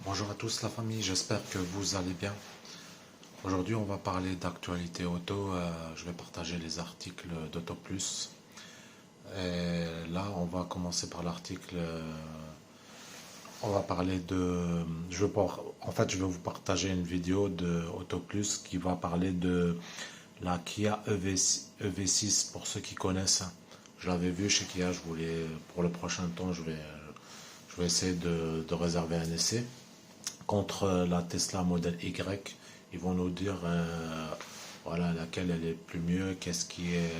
Bonjour à tous la famille, j'espère que vous allez bien. Aujourd'hui on va parler d'actualité auto, je vais partager les articles d'Auto Plus. Et là on va commencer par l'article, on va parler de... je vais vous partager une vidéo de Auto Plus qui va parler de la Kia EV6 pour ceux qui connaissent. Je l'avais vu chez Kia, pour le prochain temps je vais essayer de réserver un essai contre la Tesla Model Y. Ils vont nous dire voilà laquelle elle est plus mieux, qu'est-ce qui est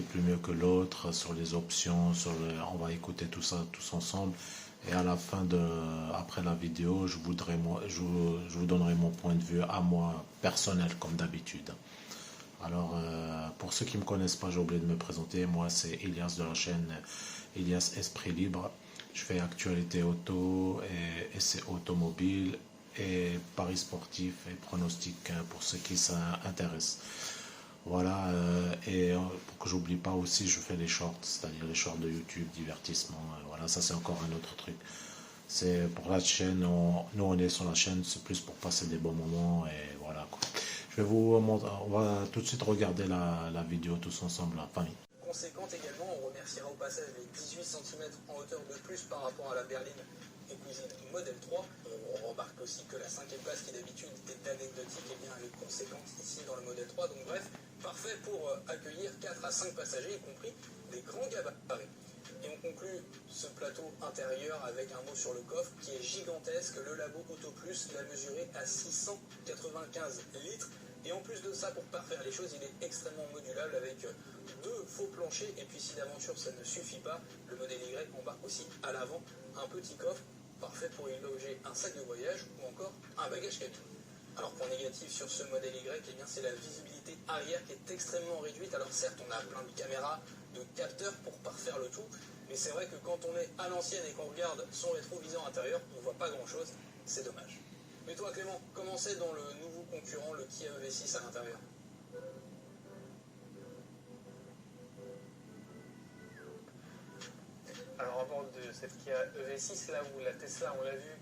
plus mieux que l'autre sur les options, on va écouter tout ça tous ensemble. Et à la fin après la vidéo, je vous donnerai mon point de vue à moi personnel comme d'habitude. Alors, pour ceux qui ne me connaissent pas, j'ai oublié de me présenter. Moi, c'est Elias de la chaîne Elias Esprit Libre. Je fais actualité auto et essais automobiles et paris sportifs et pronostics pour ceux qui s'intéressent. Voilà, pour que j'oublie pas aussi, je fais les shorts, c'est-à-dire les shorts de YouTube, divertissement. Voilà, ça c'est encore un autre truc. C'est pour la chaîne, nous on est sur la chaîne, c'est plus pour passer des bons moments et voilà quoi. Je vais vous montrer, on va tout de suite regarder la vidéo tous ensemble, la famille. Conséquente également, on remerciera au passage les 18 cm en hauteur de plus par rapport à la berline et cuisine Model 3. On remarque aussi que la cinquième place qui d'habitude est anecdotique, et bien elle est conséquente ici dans le Model 3. Donc bref, parfait pour accueillir 4 à 5 passagers, y compris des grands gabarits. Et on conclut ce plateau intérieur avec un mot sur le coffre qui est gigantesque. Le labo Auto Plus l'a mesuré à 695 litres. Et en plus de ça, pour parfaire les choses, il est extrêmement modulable avec deux faux planchers. Et puis si d'aventure ça ne suffit pas, le modèle Y embarque aussi à l'avant un petit coffre parfait pour y loger un sac de voyage ou encore un bagage camion. Alors point négatif sur ce modèle Y, eh bien c'est la visibilité arrière qui est extrêmement réduite. Alors certes, on a plein de caméras, de capteurs pour parfaire le tout, mais c'est vrai que quand on est à l'ancienne et qu'on regarde son rétroviseur intérieur, on ne voit pas grand-chose, c'est dommage. Mais toi Clément, comment c'est dans le nouveau concurrent, le Kia EV6 à l'intérieur? Alors à bord de cette Kia EV6, là où la Tesla, on l'a vu,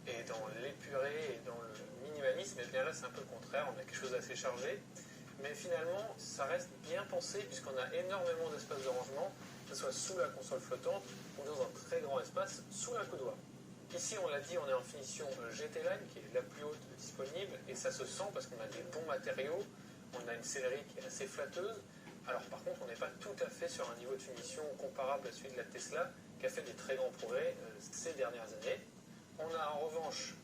est dans l'épuré et dans le minimalisme, et bien là c'est un peu le contraire, on a quelque chose d'assez chargé. Mais finalement, ça reste bien pensé puisqu'on a énormément d'espace de rangement, que ce soit sous la console flottante ou dans un très grand espace sous un coudoir. Ici, on l'a dit, on est en finition GT Line, qui est la plus haute disponible, et ça se sent parce qu'on a des bons matériaux, on a une sellerie qui est assez flatteuse. Alors par contre, on n'est pas tout à fait sur un niveau de finition comparable à celui de la Tesla, qui a fait des très grands progrès ces dernières années. On a en revanche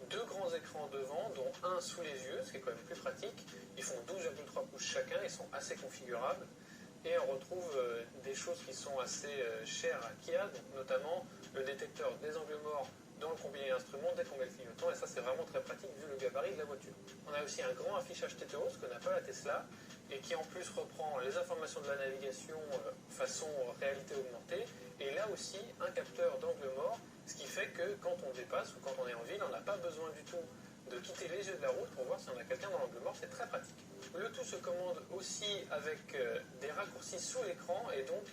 deux grands écrans devant, dont un sous les yeux, ce qui est quand même plus pratique. Ils font 12,3 pouces chacun, ils sont assez configurables. Et on retrouve des choses qui sont assez chères à Kia, donc notamment le détecteur des angles morts dans le combiné instrument dès qu'on met le clignotant, et ça c'est vraiment très pratique vu le gabarit de la voiture. On a aussi un grand affichage TTO, ce que n'a pas la Tesla, et qui en plus reprend les informations de la navigation façon réalité augmentée, et là aussi un capteur d'angle mort, ce qui fait que quand on dépasse ou quand on est en ville, on n'a pas besoin du tout de quitter les yeux de la route pour voir si on a quelqu'un dans l'angle mort, c'est très pratique. Le tout se commande aussi avec des raccourcis sous l'écran, et donc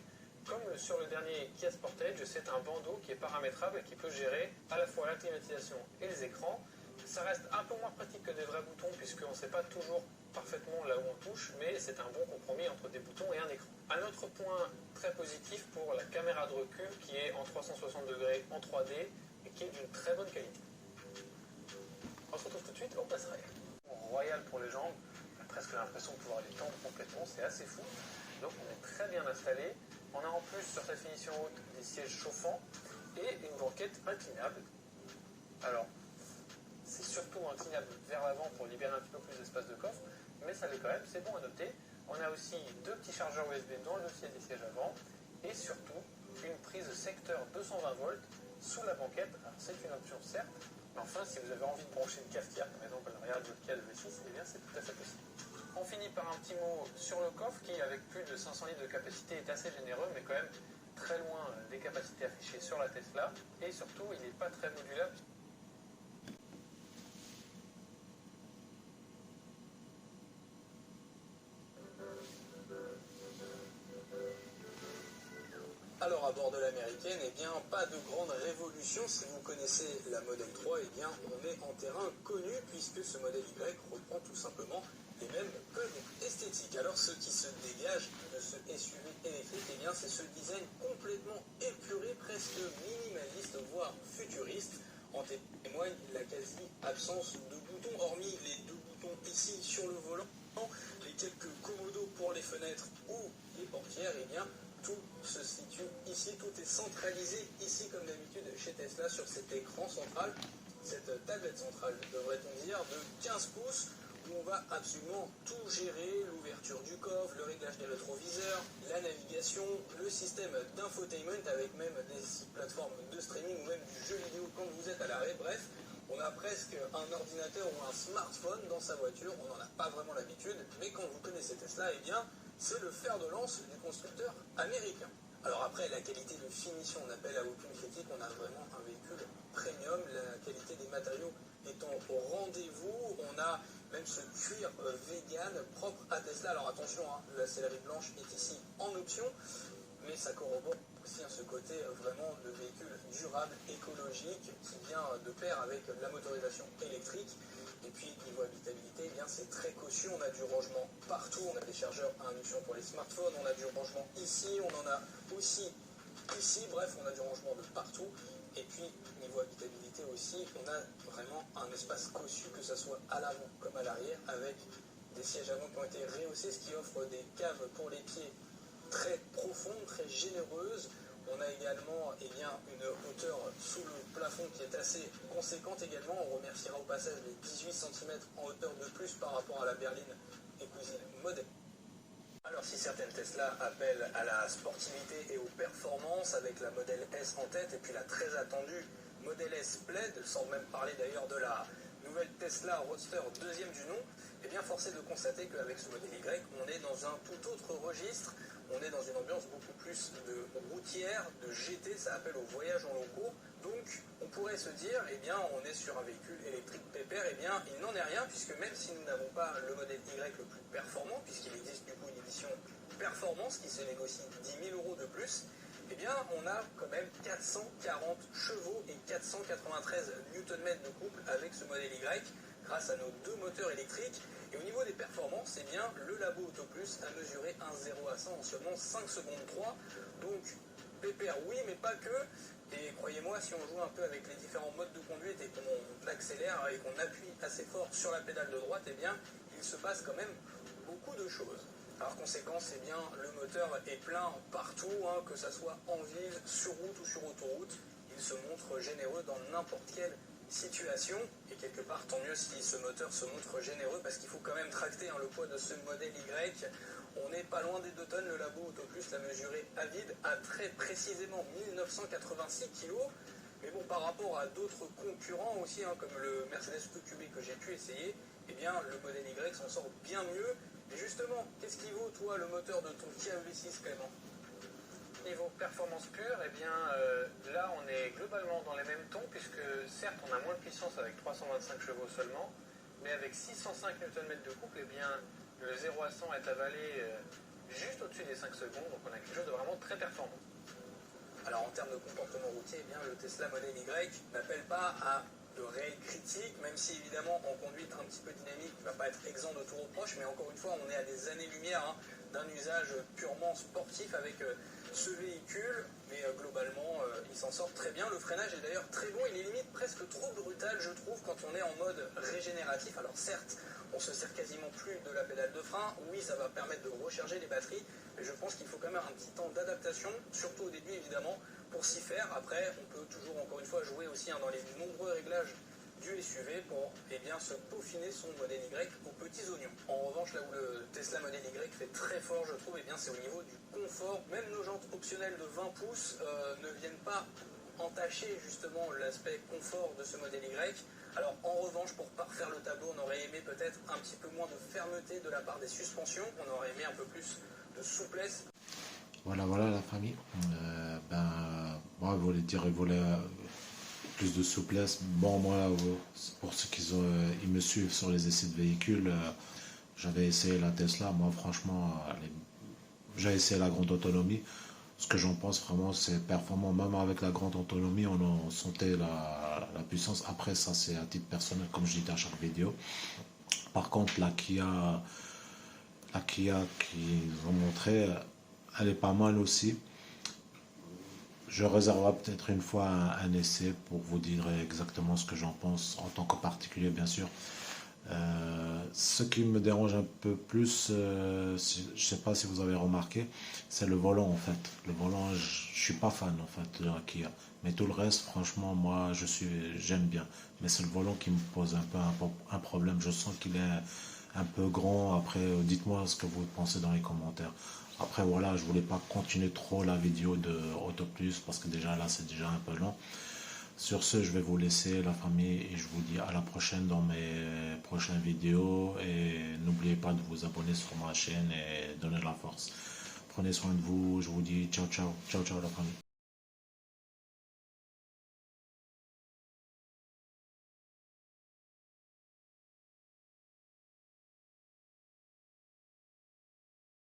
comme sur le dernier Kia Sportage, c'est un bandeau qui est paramétrable et qui peut gérer à la fois la climatisation et les écrans. Ça reste un peu moins pratique que des vrais boutons puisqu'on ne sait pas toujours parfaitement là où on touche, mais c'est un bon compromis entre des boutons et un écran. Un autre point très positif pour la caméra de recul qui est en 360 degrés en 3D et qui est d'une très bonne qualité. On se retrouve tout de suite au passerelle. Royal pour les jambes, on a presque l'impression de pouvoir les tendre complètement, c'est assez fou. Donc on est très bien installé. On a en plus sur cette finition haute des sièges chauffants et une banquette inclinable. Alors, c'est surtout inclinable vers l'avant pour libérer un petit peu plus d'espace de coffre, mais ça l'est quand même, c'est bon à noter. On a aussi deux petits chargeurs USB dans le dossier des sièges avant et surtout une prise secteur 220 volts sous la banquette. Alors c'est une option certes, mais enfin si vous avez envie de brancher une cafetière, comme exemple à l'arrière de votre Kia EV6, eh bien c'est tout à fait possible. On finit par un petit mot sur le coffre qui, avec plus de 500 litres de capacité, est assez généreux, mais quand même très loin des capacités affichées sur la Tesla. Et surtout, il n'est pas très modulable. Alors à bord de l'américaine, eh bien, pas de grande révolution. Si vous connaissez la Model 3, eh bien, on est en terrain connu puisque ce modèle Y reprend tout simplement les mêmes codes esthétiques. Alors, ce qui se dégage de ce SUV électrique, eh bien, c'est ce design complètement épuré, presque minimaliste, voire futuriste. En témoigne la quasi-absence de boutons, hormis les deux boutons ici sur le volant, les quelques commodos pour les fenêtres ou les portières, et bien tout se situe ici, tout est centralisé ici comme d'habitude chez Tesla sur cet écran central, cette tablette centrale devrait-on dire, de 15 pouces où on va absolument tout gérer, l'ouverture du coffre, le réglage des rétroviseurs, la navigation, le système d'infotainment avec même des plateformes de streaming ou même du jeu vidéo quand vous êtes à l'arrêt, bref. On a presque un ordinateur ou un smartphone dans sa voiture, on n'en a pas vraiment l'habitude, mais quand vous connaissez Tesla, eh bien, c'est le fer de lance du constructeur américain. Alors après, la qualité de finition n'appelle à aucune critique, on a vraiment un véhicule premium, la qualité des matériaux étant au rendez-vous, on a même ce cuir vegan propre à Tesla. Alors attention, hein, la sellerie blanche est ici en option, mais ça corrobore aussi ce côté vraiment de véhicule durable, écologique, qui vient de pair avec la motorisation électrique. Et puis, niveau habitabilité, eh bien, c'est très cossu, on a du rangement partout, on a des chargeurs à induction pour les smartphones, on a du rangement ici, on en a aussi ici, bref, on a du rangement de partout. Et puis, niveau habitabilité aussi, on a vraiment un espace cossu, que ce soit à l'avant comme à l'arrière, avec des sièges avant qui ont été rehaussés, ce qui offre des caves pour les pieds très profonde, très généreuse. On a également une hauteur sous le plafond qui est assez conséquente également. On remerciera au passage les 18 cm en hauteur de plus par rapport à la berline et cousine Model. Alors si certaines Tesla appellent à la sportivité et aux performances avec la Model S en tête et puis la très attendue Model S Plaid, sans même parler d'ailleurs de la nouvelle Tesla Roadster deuxième du nom, eh bien force est de constater qu'avec ce modèle Y, on est dans un tout autre registre. On est dans une ambiance beaucoup plus de routière, de GT, ça appelle au voyage en long cours. Donc, on pourrait se dire, eh bien, on est sur un véhicule électrique pépère. Eh bien, il n'en est rien, puisque même si nous n'avons pas le modèle Y le plus performant, puisqu'il existe du coup une édition performance qui se négocie 10 000 € de plus, eh bien, on a quand même 440 chevaux et 493 Nm de couple avec ce modèle Y, grâce à nos deux moteurs électriques. Et au niveau des performances, eh bien, le Labo Auto Plus a mesuré un 0 à 100 en seulement 5 secondes 3. Donc, pépère, oui, mais pas que. Et croyez-moi, si on joue un peu avec les différents modes de conduite et qu'on accélère et qu'on appuie assez fort sur la pédale de droite, eh bien, il se passe quand même beaucoup de choses. Par conséquent, eh bien, le moteur est plein partout, hein, que ce soit en ville, sur route ou sur autoroute. Il se montre généreux dans n'importe quelle situation, et quelque part tant mieux si ce moteur se montre généreux parce qu'il faut quand même tracter le poids de ce modèle Y. On n'est pas loin des 2 tonnes, le Labo Auto Plus l'a mesuré à vide à très précisément 1986 kg. Mais bon, par rapport à d'autres concurrents aussi, hein, comme le Mercedes EQB que j'ai pu essayer, eh bien le modèle Y s'en sort bien mieux. Et justement, qu'est-ce qui vaut toi le moteur de ton Kia EV6, Clément? Niveau performance pure, eh bien, là on est globalement dans les mêmes tons, puisque certes on a moins de puissance avec 325 chevaux seulement, mais avec 605 Nm de couple, eh bien, le 0 à 100 est avalé juste au-dessus des 5 secondes, donc on a quelque chose de vraiment très performant. Alors en termes de comportement routier, eh bien, le Tesla Model Y n'appelle pas à de réelles critiques, même si évidemment en conduite un petit peu dynamique, il ne va pas être exempt de tout reproche, mais encore une fois on est à des années-lumière d'un usage purement sportif avec ce véhicule, mais globalement il s'en sort très bien. Le freinage est d'ailleurs très bon, il est limite presque trop brutal je trouve quand on est en mode régénératif. Alors certes, on se sert quasiment plus de la pédale de frein, oui ça va permettre de recharger les batteries, mais je pense qu'il faut quand même un petit temps d'adaptation, surtout au début évidemment, pour s'y faire. Après on peut toujours encore une fois jouer aussi dans les nombreux réglages du SUV pour bien se peaufiner son modèle Y aux petits oignons. En revanche, là où le Tesla Model Y fait très fort, je trouve, c'est au niveau du confort. Même nos jantes optionnelles de 20 pouces ne viennent pas entacher justement l'aspect confort de ce modèle Y. Alors en revanche, pour parfaire le tableau, on aurait aimé peut-être un petit peu moins de fermeté de la part des suspensions, on aurait aimé un peu plus de souplesse. Voilà la famille. Moi, je voulais dire, il voulait plus de souplesse. Bon, moi, pour ceux ils me suivent sur les essais de véhicules, j'avais essayé la Tesla. Moi, franchement, j'ai essayé la grande autonomie. Ce que j'en pense vraiment, c'est performant. Même avec la grande autonomie, on en sentait la puissance. Après, ça, c'est à titre personnel, comme je dis à chaque vidéo. Par contre, la Kia qu'ils ont montré, elle est pas mal aussi. Je réserverai peut-être une fois un essai pour vous dire exactement ce que j'en pense en tant que particulier, bien sûr. Ce qui me dérange un peu plus, je ne sais pas si vous avez remarqué, c'est le volant en fait. Le volant, je suis pas fan en fait de la Kia. Mais tout le reste, franchement, moi, j'aime bien. Mais c'est le volant qui me pose un peu un problème. Je sens qu'il est un peu grand. Après, dites-moi ce que vous pensez dans les commentaires. Après, voilà, je voulais pas continuer trop la vidéo de Auto Plus parce que déjà là, c'est déjà un peu long. Sur ce, je vais vous laisser la famille et je vous dis à la prochaine dans mes prochaines vidéos. Et n'oubliez pas de vous abonner sur ma chaîne et donner de la force. Prenez soin de vous. Je vous dis ciao, ciao, ciao, ciao la famille.